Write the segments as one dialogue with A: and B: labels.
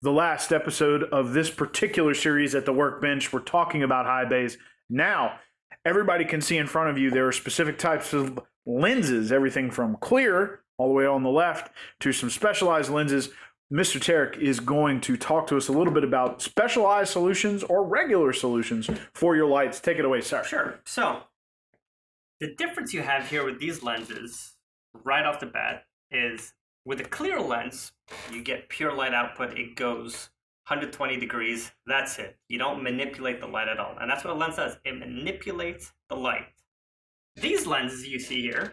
A: the last episode of this particular series at the Workbench. We're talking about high bays. Now, everybody can see in front of you there are specific types of lenses, everything from clear all the way on the left to some specialized lenses. Mr. Tarek is going to talk to us a little bit about specialized solutions or regular solutions for your lights. Take it away, sir.
B: Sure. So, the difference you have here with these lenses, right off the bat, is with a clear lens, you get pure light output. It goes 120 degrees. That's it. You don't manipulate the light at all. And that's what a lens does. It manipulates the light. These lenses you see here,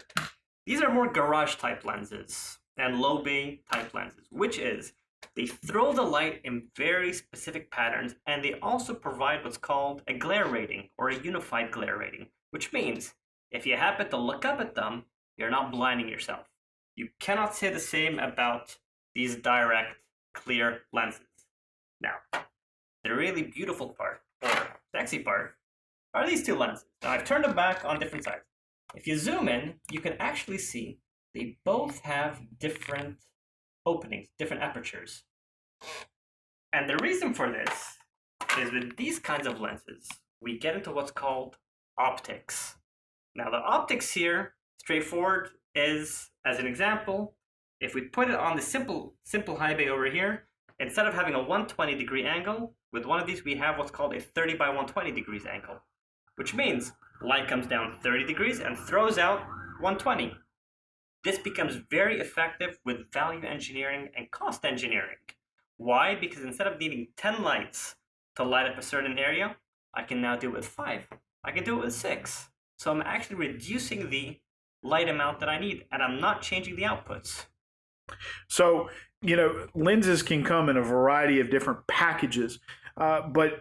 B: these are more garage type lenses and low bay type lenses, which is they throw the light in very specific patterns, and they also provide what's called a glare rating or a unified glare rating, which means if you happen to look up at them, you're not blinding yourself. You cannot say the same about these direct clear lenses. Now, the really beautiful part, or sexy part, are these two lenses. Now, I've turned them back on different sides. If you zoom in, you can actually see they both have different openings, different apertures. And the reason for this is with these kinds of lenses, we get into what's called optics. Now, the optics here, straightforward, is, as an example, if we put it on the simple high bay over here, instead of having a 120 degree angle, with one of these we have what's called a 30 by 120 degrees angle, which means light comes down 30 degrees and throws out 120. This becomes very effective with value engineering and cost engineering. Why? Because instead of needing 10 lights to light up a certain area, I can now do it with 5. I can do it with 6. So I'm actually reducing the light amount that I need, and I'm not changing the outputs.
A: So, lenses can come in a variety of different packages, but,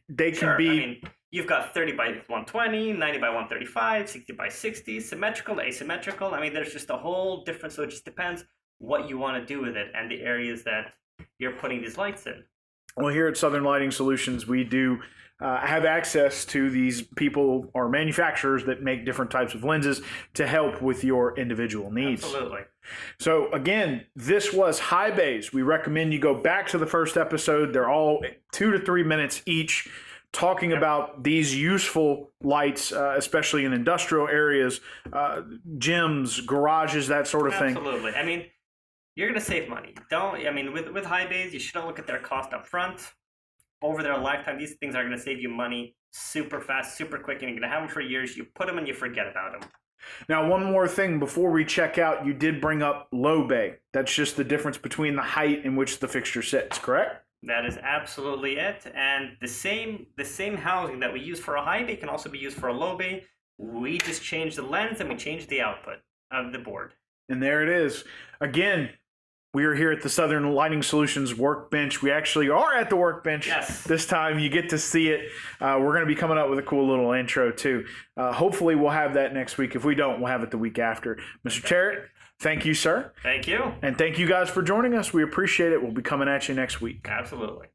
A: they can be...
B: I mean, you've got 30 by 120, 90 by 135, 60 by 60, symmetrical, asymmetrical. I mean, there's just a whole different, so it just depends what you want to do with it and the areas that you're putting these lights in.
A: Well, here at Southern Lighting Solutions, we do have access to these people or manufacturers that make different types of lenses to help with your individual needs.
B: Absolutely.
A: So again, this was high bays. We recommend you go back to the first episode. They're all 2 to 3 minutes each, talking about these useful lights, especially in industrial areas, gyms, garages, that sort of thing.
B: Absolutely. I mean, you're going to save money. With high bays, you shouldn't look at their cost up front. Over their lifetime, these things are going to save you money super fast, super quick, and you're going to have them for years. You put them and you forget about them.
A: Now, one more thing before we check out, you did bring up low bay. That's just the difference between the height in which the fixture sits, correct?
B: That is absolutely it. And the same housing that we use for a high bay can also be used for a low bay. We just change the lens and we change the output of the board.
A: And there it is. Again, we are here at the Southern Lighting Solutions Workbench. We actually are at the Workbench.
B: Yes.
A: This time. You get to see it. We're going to be coming up with a cool little intro, too. Hopefully, we'll have that next week. If we don't, we'll have it the week after. Mr. Tarek, thank you, sir.
B: Thank you.
A: And thank you guys for joining us. We appreciate it. We'll be coming at you next week.
B: Absolutely.